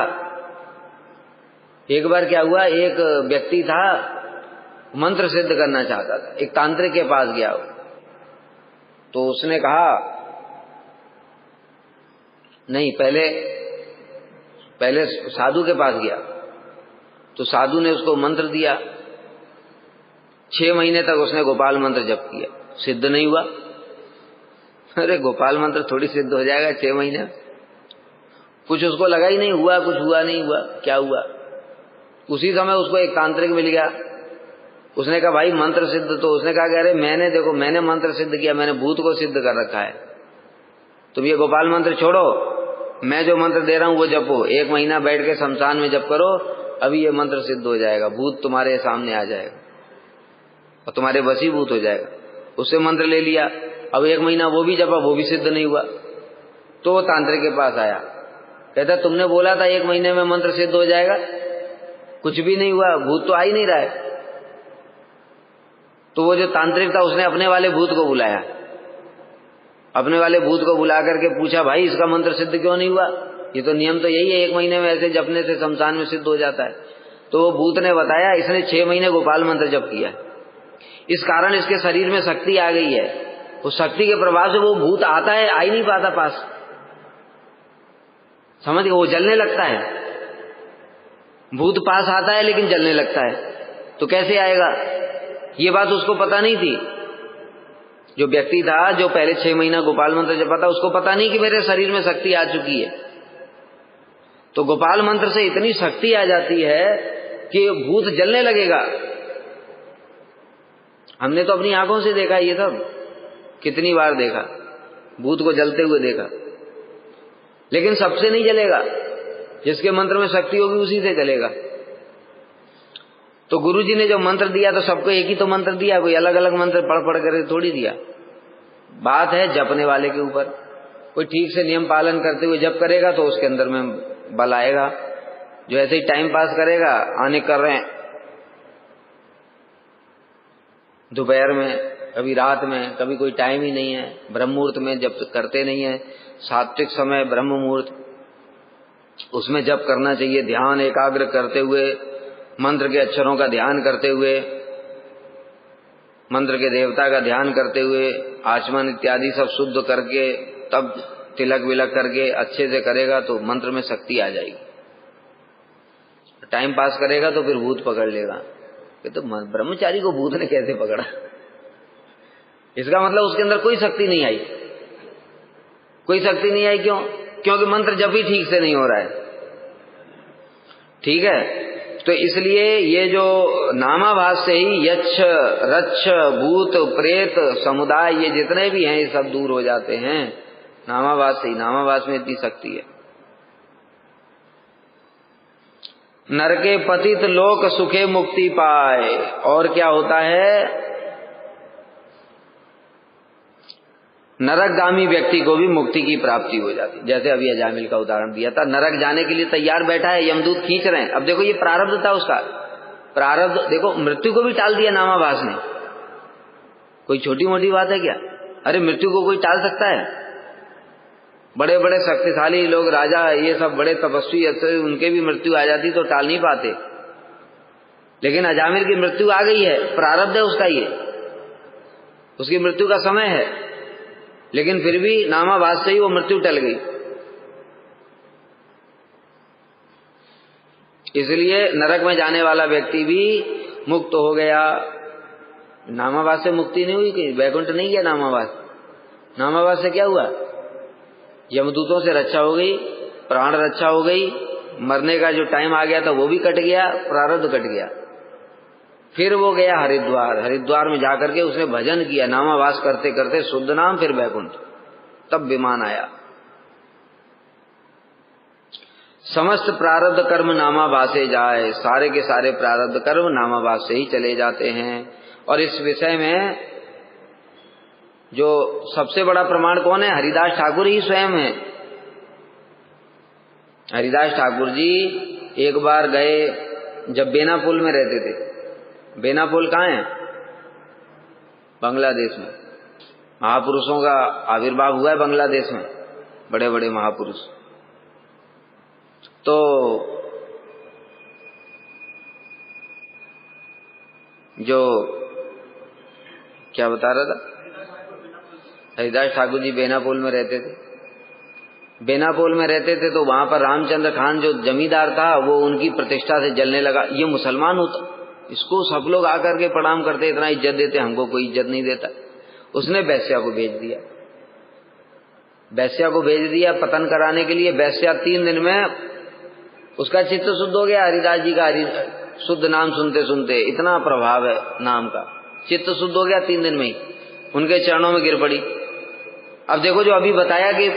एक बार क्या हुआ, एक व्यक्ति था, मंत्र सिद्ध करना चाहता था, एक तांत्रिक के पास गया। तो उसने कहा नहीं, पहले साधु के पास गया, तो साधु ने उसको मंत्र दिया। 6 महीने तक उसने गोपाल मंत्र जप किया, सिद्ध नहीं हुआ। अरे गोपाल मंत्र थोड़ी सिद्ध हो जाएगा 6 महीने? कुछ उसको लगा ही नहीं, हुआ कुछ, हुआ नहीं हुआ, क्या हुआ? उसी समय उसको एक तांत्रिक मिल गया। उसने कहा भाई मंत्र सिद्ध, तो उसने कहा कि अरे मैंने मंत्र सिद्ध किया, मैंने भूत को सिद्ध कर रखा है। तुम ये गोपाल मंत्र छोड़ो, मैं जो मंत्र दे रहा हूं वो जपो, 1 महीना बैठ के शमशान में जप करो, अभी ये मंत्र सिद्ध हो जाएगा, भूत तुम्हारे सामने आ जाएगा और तुम्हारे वशीभूत हो जाएगा। उससे मंत्र ले लिया। अब 1 महीना वो भी जपा, वो भी सिद्ध नहीं हुआ। तो वो तांत्रिक के पास आया, कहता तुमने बोला था 1 महीने में मंत्र सिद्ध हो जाएगा, कुछ भी नहीं हुआ, भूत तो आ ही नहीं रहा है। तो वो जो तांत्रिक था उसने अपने वाले भूत को बुलाया, अपने वाले भूत को बुला करके पूछा भाई इसका मंत्र सिद्ध क्यों नहीं हुआ? ये तो नियम तो यही है, 1 महीने में ऐसे जपने से शमशान में सिद्ध हो जाता है। तो वो भूत ने बताया इसने 6 महीने गोपाल मंत्र जप किया, इस कारण इसके शरीर में शक्ति आ गई है। उस शक्ति के प्रभाव से वो भूत आता है, आ ही नहीं पाता पास। समझ गए? वो जलने लगता है, भूत पास आता है लेकिन जलने लगता है। तो कैसे आएगा? ये बात उसको पता नहीं थी। जो व्यक्ति था जो पहले 6 महीना गोपाल मंत्र जपा था, उसको पता नहीं कि मेरे शरीर में शक्ति आ चुकी है। तो गोपाल मंत्र से इतनी शक्ति आ जाती है कि भूत जलने लगेगा। हमने तो अपनी आंखों से देखा, ये सब कितनी बार देखा, भूत को जलते हुए देखा। लेकिन सबसे नहीं जलेगा, जिसके मंत्र में शक्ति होगी उसी से जलेगा। तो गुरुजी ने जो मंत्र दिया तो सबको एक ही तो मंत्र दिया, कोई अलग अलग मंत्र पढ़ पढ़ कर थोड़ी दिया। बात है जपने वाले के ऊपर। कोई ठीक से नियम पालन करते हुए जप करेगा तो उसके अंदर में बल आएगा। जो ऐसे ही टाइम पास करेगा, आने कर रहे हैं, दोपहर में, कभी रात में, कभी कोई टाइम ही नहीं है। ब्रह्म मुहूर्त में जब करते नहीं है, सात्विक समय ब्रह्म मुहूर्त, उसमें जप करना चाहिए। ध्यान एकाग्र करते हुए, मंत्र के अक्षरों का ध्यान करते हुए, मंत्र के देवता का ध्यान करते हुए, आचमन इत्यादि सब शुद्ध करके, तब तिलक विलक करके अच्छे से करेगा तो मंत्र में शक्ति आ जाएगी। टाइम पास करेगा तो फिर भूत पकड़ लेगा कि तो ब्रह्मचारी को भूत ने कैसे पकड़ा। इसका मतलब उसके अंदर कोई शक्ति नहीं आई। कोई शक्ति नहीं आई क्यों? क्योंकि मंत्र जब भी ठीक से नहीं हो रहा है। ठीक है, तो इसलिए ये जो नामाभास से ही यक्ष रक्ष भूत प्रेत समुदाय ये जितने भी हैं ये सब दूर हो जाते हैं नामाभास से ही। नामाभास में इतनी शक्ति है। नरके पतित लोक सुखे मुक्ति पाए। और क्या होता है, नरकगामी व्यक्ति को भी मुक्ति की प्राप्ति हो जाती। जैसे अभी अजामिल का उदाहरण दिया था, नरक जाने के लिए तैयार बैठा है, यमदूत खींच रहे हैं। अब देखो ये प्रारब्ध था उसका, प्रारब्ध देखो, मृत्यु को भी टाल दिया नामाभास ने। कोई छोटी मोटी बात है क्या? अरे मृत्यु को कोई टाल सकता है? बड़े बड़े शक्तिशाली लोग, राजा, ये सब बड़े तपस्वी, उनके भी मृत्यु आ जाती तो टाल नहीं पाते। लेकिन अजामिल की मृत्यु आ गई है, प्रारब्ध है उसका, ये उसकी मृत्यु का समय है, लेकिन फिर भी नामाभास से ही वो मृत्यु टल गई। इसलिए नरक में जाने वाला व्यक्ति भी मुक्त हो गया। नामाभास से मुक्ति नहीं हुई, कि वैकुंठ नहीं गया नामाभास। नामाभास से क्या हुआ? यमदूतों से रक्षा हो गई, प्राण रक्षा हो गई, मरने का जो टाइम आ गया था वो भी कट गया, प्रारब्ध कट गया। फिर वो गया हरिद्वार। हरिद्वार में जाकर के उसने भजन किया, नामाभास करते करते शुद्ध नाम, फिर वैकुंठ, तब विमान आया। समस्त प्रारब्ध कर्म नामाभासे जाए। सारे के सारे प्रारब्ध कर्म नामाभास से ही चले जाते हैं। और इस विषय में जो सबसे बड़ा प्रमाण कौन है? हरिदास ठाकुर ही स्वयं है। हरिदास ठाकुर जी एक बार गए, जब बेनापुल में रहते थे। बेनापुल कहाँ है? बांग्लादेश में। महापुरुषों का आविर्भाव हुआ है बांग्लादेश में, बड़े बड़े महापुरुष। तो जो क्या बता रहा था, हरिदास ठाकुर जी बेनापोल में रहते थे। बेनापोल में रहते थे तो वहां पर रामचंद्र खान जो जमींदार था वो उनकी प्रतिष्ठा से जलने लगा। ये मुसलमान होता, इसको सब लोग आकर के प्रणाम करते, इतना इज्जत देते, हमको कोई इज्जत नहीं देता। उसने वैश्या को भेज दिया, वैश्या को भेज दिया पतन कराने के लिए। वैश्या 3 दिन में उसका चित्त शुद्ध हो गया। हरिदास जी का शुद्ध नाम सुनते सुनते, इतना प्रभाव है नाम का, चित्त शुद्ध हो गया 3 दिन में ही, उनके चरणों में गिर पड़ी। अब देखो जो अभी बताया कि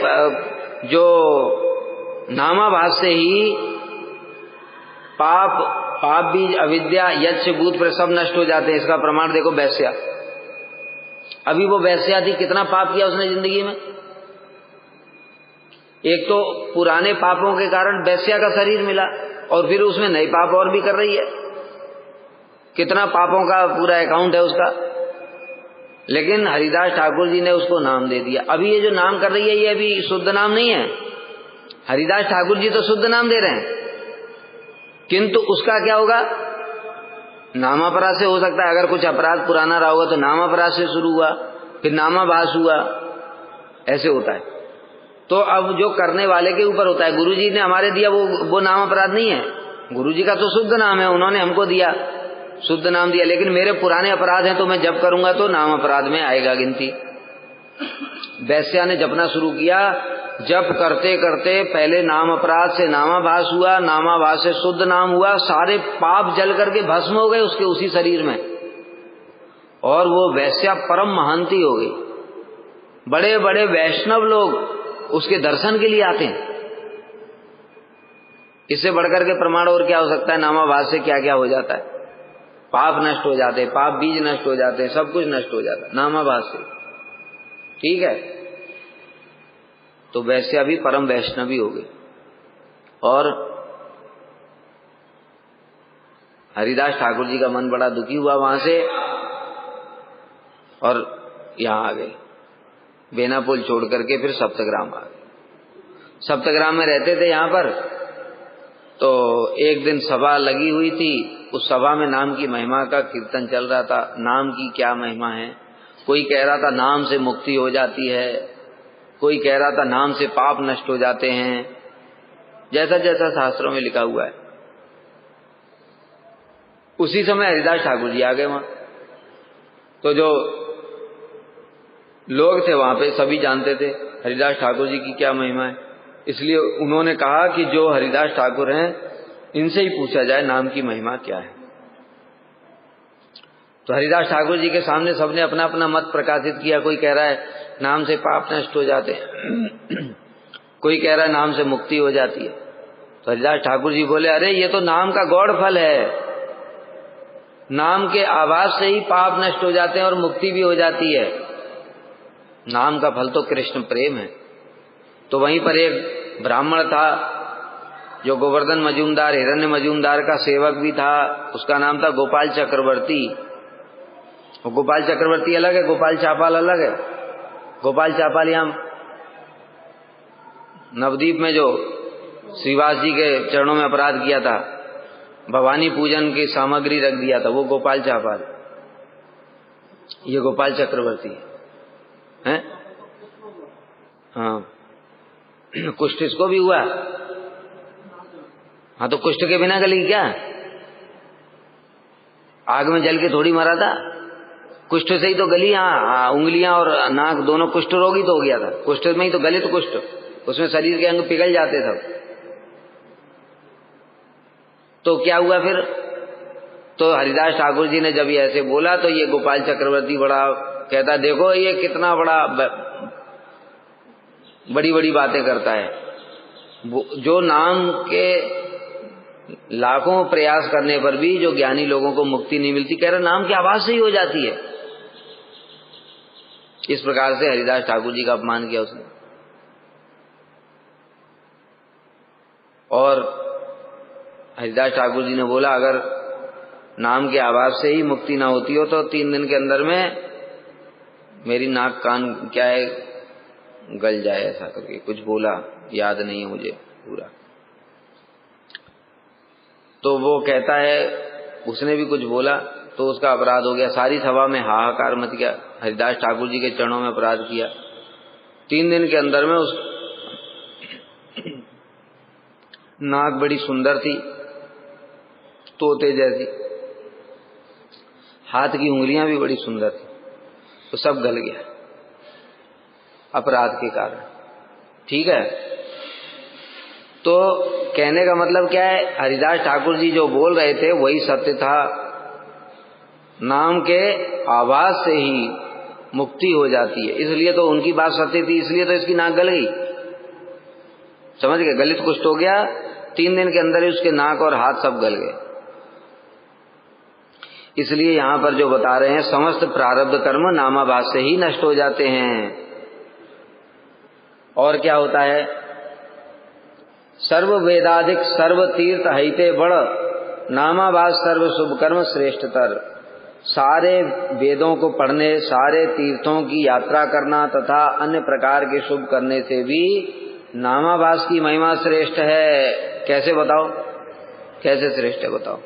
जो नामाभास से ही पाप बीज अविद्या यक्ष भूत पर सब नष्ट हो जाते हैं, इसका प्रमाण देखो वैश्या। अभी वो वैश्या थी, कितना पाप किया उसने जिंदगी में। एक तो पुराने पापों के कारण वैश्या का शरीर मिला, और फिर उसमें नए पाप और भी कर रही है। कितना पापों का पूरा अकाउंट है उसका। लेकिन हरिदास ठाकुर जी ने उसको नाम दे दिया। अभी ये जो नाम कर रही है ये अभी शुद्ध नाम नहीं है। हरिदास ठाकुर जी तो शुद्ध नाम दे रहे हैं, किंतु उसका क्या होगा? नामापराध से हो सकता है। अगर कुछ अपराध पुराना रहा होगा तो नामापराध से शुरू हुआ, फिर नामाभास हुआ, ऐसे होता है। तो अब जो करने वाले के ऊपर होता है। गुरु जी ने हमारे दिया वो नाम अपराध नहीं है। गुरु जी का तो शुद्ध नाम है, उन्होंने हमको दिया, शुद्ध नाम दिया। लेकिन मेरे पुराने अपराध हैं तो मैं जप करूंगा तो नाम अपराध में आएगा गिनती। वैश्या ने जपना शुरू किया, जप करते करते पहले नाम अपराध से नामाभास हुआ, नामाभास से शुद्ध नाम हुआ, सारे पाप जल करके भस्म हो गए उसके उसी शरीर में, और वो वैश्या परम महंती हो गई। बड़े बड़े वैष्णव लोग उसके दर्शन के लिए आते हैं। इससे बढ़कर के प्रमाण और क्या हो सकता है? नामाभास से क्या क्या हो जाता है, पाप नष्ट हो जाते हैं, पाप बीज नष्ट हो जाते हैं, सब कुछ नष्ट हो जाता है नामाभास से। ठीक है, तो वैश्या भी परम वैष्णवी हो गई। और हरिदास ठाकुर जी का मन बड़ा दुखी हुआ वहां से, और यहाँ आ गए। बेनापोल छोड़ करके फिर सप्तग्राम आ गए। सप्तग्राम में रहते थे यहाँ पर। तो एक दिन सभा लगी हुई थी, उस सभा में नाम की महिमा का कीर्तन चल रहा था। नाम की क्या महिमा है, कोई कह रहा था नाम से मुक्ति हो जाती है, कोई कह रहा था नाम से पाप नष्ट हो जाते हैं, जैसा जैसा शास्त्रों में लिखा हुआ है। उसी समय हरिदास ठाकुर जी आ गए वहां। तो जो लोग थे वहां पे सभी जानते थे हरिदास ठाकुर जी की क्या महिमा है, इसलिए उन्होंने कहा कि जो हरिदास ठाकुर हैं इनसे ही पूछा जाए नाम की महिमा क्या है। तो हरिदास ठाकुर जी के सामने सबने अपना अपना मत प्रकाशित किया। कोई कह रहा है नाम से पाप नष्ट हो जाते हैं, कोई कह रहा है नाम से मुक्ति हो जाती है। तो हरिदास ठाकुर जी बोले, अरे ये तो नाम का गौड़ फल है, नाम के आवाज से ही पाप नष्ट हो जाते हैं और मुक्ति भी हो जाती है। नाम का फल तो कृष्ण प्रेम है। तो वहीं पर एक ब्राह्मण था जो गोवर्धन मजूमदार, हिरण्य मजूमदार का सेवक भी था, उसका नाम था गोपाल चक्रवर्ती। गोपाल चक्रवर्ती अलग है, गोपाल चापाल अलग है। गोपाल चापाल यहाँ नवद्वीप में जो श्रीवास जी के चरणों में अपराध किया था, भवानी पूजन की सामग्री रख दिया था, वो गोपाल चापाल। ये गोपाल चक्रवर्ती है। हाँ, कुष्ठ इसको भी हुआ। हाँ, तो कुष्ठ के बिना गली क्या? आग में जल के थोड़ी मरा था, कुष्ठ से ही तो गली। हाँ, उंगलियां और नाक दोनों कुष्ठ रोगी तो हो गया था, कुष्ठ में ही तो गले। तो कुष्ठ उसमें शरीर के अंग पिघल जाते सब। तो क्या हुआ फिर? तो हरिदास ठाकुर जी ने जब ये ऐसे बोला तो ये गोपाल चक्रवर्ती बड़ा कहता, देखो ये कितना बड़ी बड़ी बातें करता है। जो नाम के लाखों प्रयास करने पर भी जो ज्ञानी लोगों को मुक्ति नहीं मिलती, कह रहा नाम की आवाज से ही हो जाती है। इस प्रकार से हरिदास ठाकुर जी का अपमान किया उसने। और हरिदास ठाकुर जी ने बोला, अगर नाम की आवाज से ही मुक्ति ना होती हो तो 3 दिन के अंदर में मेरी नाक कान क्या है गल जाए, ऐसा करके कुछ बोला, याद नहीं है मुझे पूरा। तो वो कहता है उसने भी कुछ बोला तो उसका अपराध हो गया। सारी सभा में हाहाकार मच गया, हरिदास ठाकुर जी के चरणों में अपराध किया। 3 दिन के अंदर में उस नाक बड़ी सुंदर थी, तोते जैसी, हाथ की उंगलियां भी बड़ी सुंदर थी, तो सब गल गया अपराध के कारण। ठीक है, तो कहने का मतलब क्या है, हरिदास ठाकुर जी जो बोल रहे थे वही सत्य था। नाम के आवाज से ही मुक्ति हो जाती है, इसलिए तो उनकी बात सत्य थी, इसलिए तो इसकी नाक गल गई। समझ गए? गलित कुष्ठ हो गया, 3 दिन के अंदर ही उसके नाक और हाथ सब गल गए। इसलिए यहां पर जो बता रहे हैं, समस्त प्रारब्ध कर्म नामाभास से ही नष्ट हो जाते हैं। और क्या होता है? सर्व वेदाधिक सर्व तीर्थ हईते बड़, नामाभास सर्व शुभ कर्म श्रेष्ठतर। सारे वेदों को पढ़ने, सारे तीर्थों की यात्रा करना तथा अन्य प्रकार के शुभ करने से भी नामाभास की महिमा श्रेष्ठ है। कैसे बताओ? कैसे श्रेष्ठ है बताओ?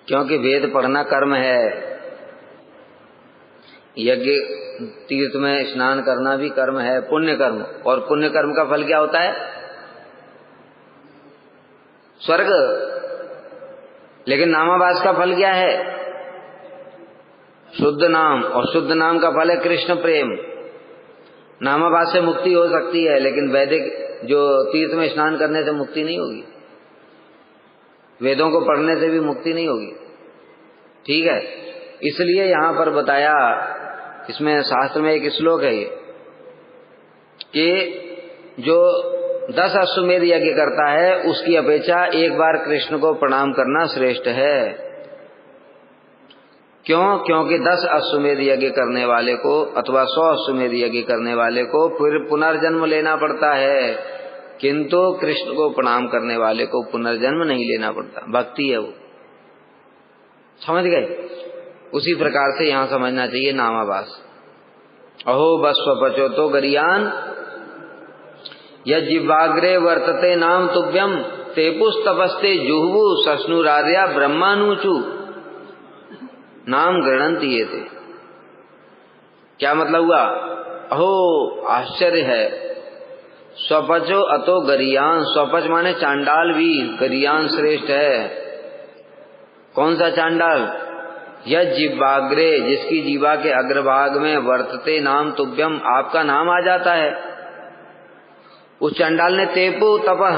क्योंकि वेद पढ़ना कर्म है, यज्ञ तीर्थ में स्नान करना भी कर्म है, पुण्य कर्म। और पुण्य कर्म का फल क्या होता है? स्वर्ग। लेकिन नामाभास का फल क्या है? शुद्ध नाम, और शुद्ध नाम का फल है कृष्ण प्रेम। नामाभास से मुक्ति हो सकती है, लेकिन वैदिक जो तीर्थ में स्नान करने से मुक्ति नहीं होगी, वेदों को पढ़ने से भी मुक्ति नहीं होगी। ठीक है, इसलिए यहां पर बताया, इसमें शास्त्र में एक श्लोक है ये कि जो 10 अश्वमेध यज्ञ करता है उसकी अपेक्षा एक बार कृष्ण को प्रणाम करना श्रेष्ठ है। क्यों? क्योंकि 10 अश्वमेध यज्ञ करने वाले को अथवा 100 अश्वमेध यज्ञ करने वाले को फिर पुनर्जन्म लेना पड़ता है, किंतु कृष्ण को प्रणाम करने वाले को पुनर्जन्म नहीं लेना पड़ता। भक्ति है वो। समझ गए? उसी प्रकार से यहाँ समझना चाहिए नामाभास। अहो बस्वपचो तो गरियान यज्जिह्वाग्रे वर्तते नाम तुभ्यम तेपुस्तपस्ते जुह्वु सस्नुरार्या ब्रह्मानुचु नाम गृह्णन्ति ये थे। क्या मतलब हुआ? अहो आश्चर्य है। स्वपचो अतो गरियान, स्वपच माने चांडाल भी, गरियान श्रेष्ठ है। कौन सा चांडाल? यज्जिह्वाग्रे, जिसकी जीवा के अग्रभाग में वर्तते नाम तुभ्यम, आपका नाम आ जाता है। उस चंडाल ने तेपु तपह,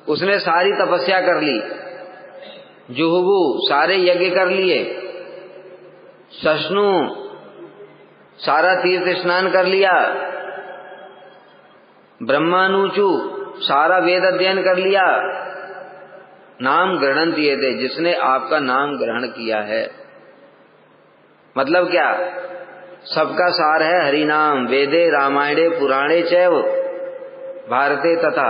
उसने सारी तपस्या कर ली। जुहबु, सारे यज्ञ कर लिए। सस्नु, सारा तीर्थ स्नान कर लिया। ब्रह्मानुचु, सारा वेद अध्ययन कर लिया। नाम ग्रहण किए थे, जिसने आपका नाम ग्रहण किया है। मतलब क्या? सबका सार है हरि नाम। वेदे रामायणे पुराणे चैव भारते तथा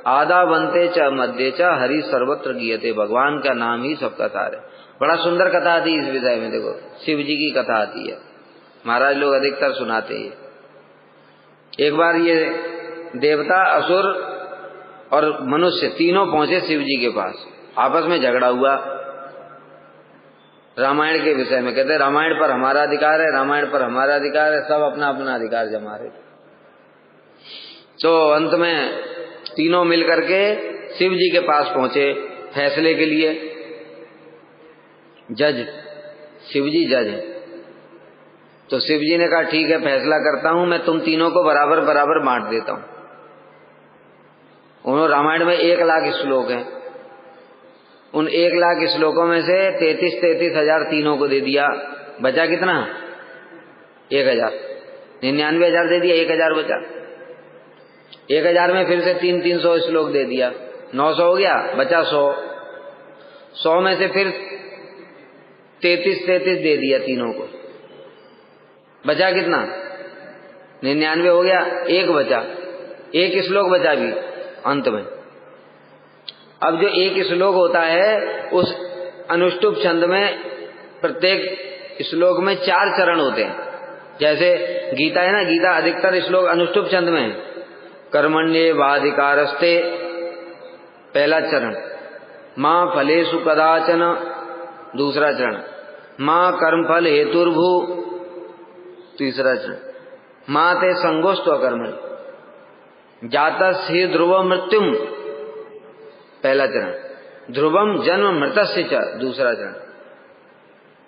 आदा बनते च मध्य च हरि सर्वत्र गीयते। भगवान का नाम ही सबका सार है। बड़ा सुंदर कथा आती है इस विषय में। देखो शिव जी की कथा आती है, महाराज लोग अधिकतर सुनाते हैं। एक बार ये देवता, असुर और मनुष्य तीनों पहुंचे शिव जी के पास। आपस में झगड़ा हुआ रामायण के विषय में। कहते रामायण पर हमारा अधिकार है, रामायण पर हमारा अधिकार है। सब अपना अपना अधिकार जमा रहे। तो अंत में तीनों मिलकर के शिव जी के पास पहुंचे फैसले के लिए। जज, शिव जी जज है। तो शिव जी ने कहा ठीक है, फैसला करता हूं मैं, तुम तीनों को बराबर बराबर बांट देता हूं। उन्होंने रामायण में 1 लाख श्लोक हैं। उन 1 लाख श्लोकों में से 33 हजार तीनों को दे दिया। बचा कितना? 1000। 99,000 दे दिया, 1000 बचा। 1000 में फिर से 300 श्लोक दे दिया, 900 हो गया, बचा 100। 100 में से फिर 33 दे दिया तीनों को। बचा कितना? 99 हो गया, 1 बचा। 1 श्लोक बचा भी अंत में। अब जो 1 श्लोक होता है, उस अनुष्टुप छंद में प्रत्येक श्लोक में 4 चरण होते हैं। जैसे गीता है ना, गीता अधिकतर श्लोक अनुष्टुप छंद में है। कर्मण्येवाधिकारस्ते पहला चरण, मां फलेषु कदाचन दूसरा चरण, मां कर्मफल हेतुर्भु तीसरा चरण, मां ते संगोष्ठ कर्मणि, जातस्य ध्रुव मृत्युम पहला चरण, ध्रुवम जन्म मृतस्य च दूसरा चरण,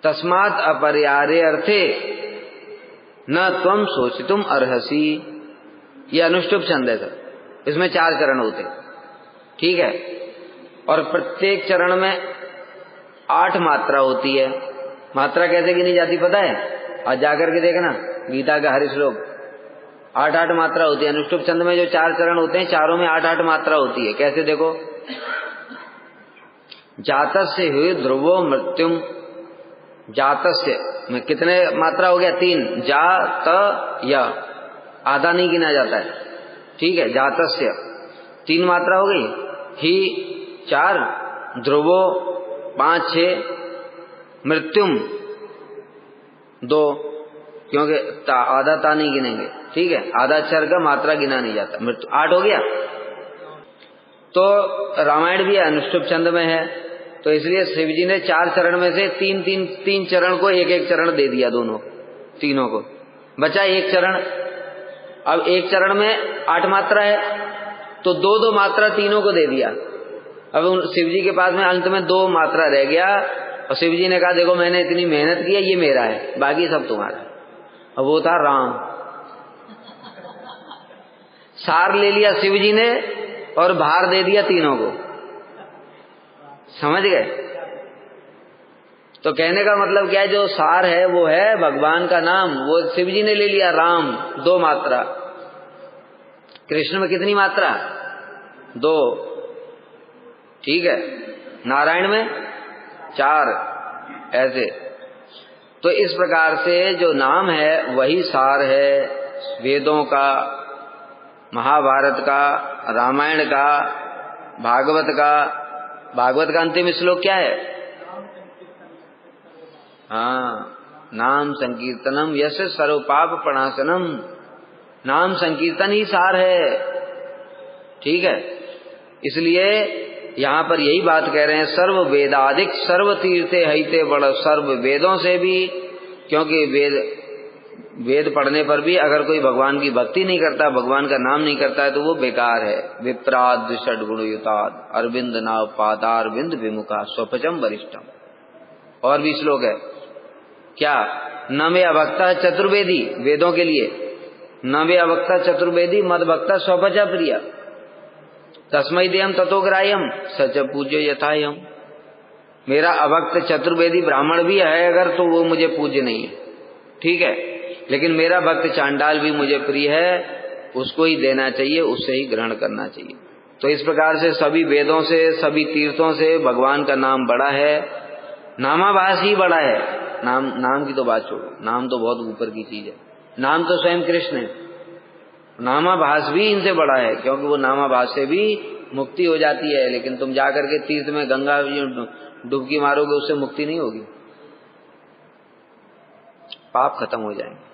तस्मात् अपरिहार्य अर्थे न त्वम शोचितुम अर्हसि। ये अनुष्टुप छंद है सर। इसमें 4 चरण होते, ठीक है। और प्रत्येक चरण में 8 मात्रा होती है। मात्रा कैसे गिनी जाती पता है? आज जाकर के देखना गीता का हर श्लोक 8 मात्रा होती है। अनुष्टुप छंद में जो 4 चरण होते हैं, चारों में 8 मात्रा होती है। कैसे देखो? जातस्य हुई ध्रुवो मृत्युम, जातस्य में कितने मात्रा हो गया? 3। जा त य, आधा नहीं गिना जाता है, ठीक है। जातस्य 3 मात्रा हो गई। ही 4, ध्रुवो 5 6, मृत्युम 2, क्योंकि आधा ता नहीं गिनेंगे, ठीक है। आधा अक्षर का मात्रा गिना नहीं जाता। मृत्यु 8 हो गया। तो रामायण भी अनुष्टुप छंद में है, तो इसलिए शिव जी ने 4 चरण में से 3 चरण को 1 चरण दे दिया, दोनों तीनों को। बचा 1 चरण। अब 1 चरण में 8 मात्रा है, तो 2 मात्रा तीनों को दे दिया। अब शिव जी के पास में अंत में 2 मात्रा रह गया, और शिव जी ने कहा देखो मैंने इतनी मेहनत की है, ये मेरा है, बाकी सब तुम्हारा है। अब वो था राम। सार ले लिया शिव जी ने और भार दे दिया तीनों को। समझ गए? तो कहने का मतलब क्या है? जो सार है वो है भगवान का नाम, वो शिव जी ने ले लिया राम, 2 मात्रा। कृष्ण में कितनी मात्रा? 2, ठीक है। नारायण में 4, ऐसे। तो इस प्रकार से जो नाम है वही सार है वेदों का, महाभारत का, रामायण का, भागवत का। भागवत का अंतिम श्लोक क्या है? हाँ, नाम संकीर्तनम यश सर्व पाप प्रणाशनम। नाम संकीर्तन ही सार है। ठीक है, इसलिए यहाँ पर यही बात कह रहे हैं, सर्व वेदाधिक सर्व तीर्थे हईते बड़। सर्व वेदों से भी, क्योंकि वेद पढ़ने पर भी अगर कोई भगवान की भक्ति नहीं करता, भगवान का नाम नहीं करता है, तो वो बेकार है। विप्राद षड गुणयुताद अरविंद नाव पादारविंद विमुखा स्वपचम वरिष्ठम। और भी श्लोक है क्या, न मे अभक्ता चतुर्वेदी, वेदों के लिए, न मे अभक्ता चतुर्वेदी मद भक्ता स्वपचा प्रिया तस्मै देयम ततोग्राह्यम सच पूज्य यथायम। मेरा अभक्त चतुर्वेदी ब्राह्मण भी है अगर, तो वो मुझे पूज्य नहीं है, ठीक है, लेकिन मेरा भक्त चांडाल भी मुझे प्रिय है, उसको ही देना चाहिए, उससे ही ग्रहण करना चाहिए। तो इस प्रकार से सभी वेदों से, सभी तीर्थों से भगवान का नाम बड़ा है, नामाभास ही बड़ा है। नाम की तो बात छोड़ो, नाम तो बहुत ऊपर की चीज है, नाम तो स्वयं कृष्ण है। नामाभास भी इनसे बड़ा है, क्योंकि वो नामाभास से भी मुक्ति हो जाती है, लेकिन तुम जाकर के तीर्थ में गंगा डुबकी मारोगे, उससे मुक्ति नहीं होगी, पाप खत्म हो जाएंगे।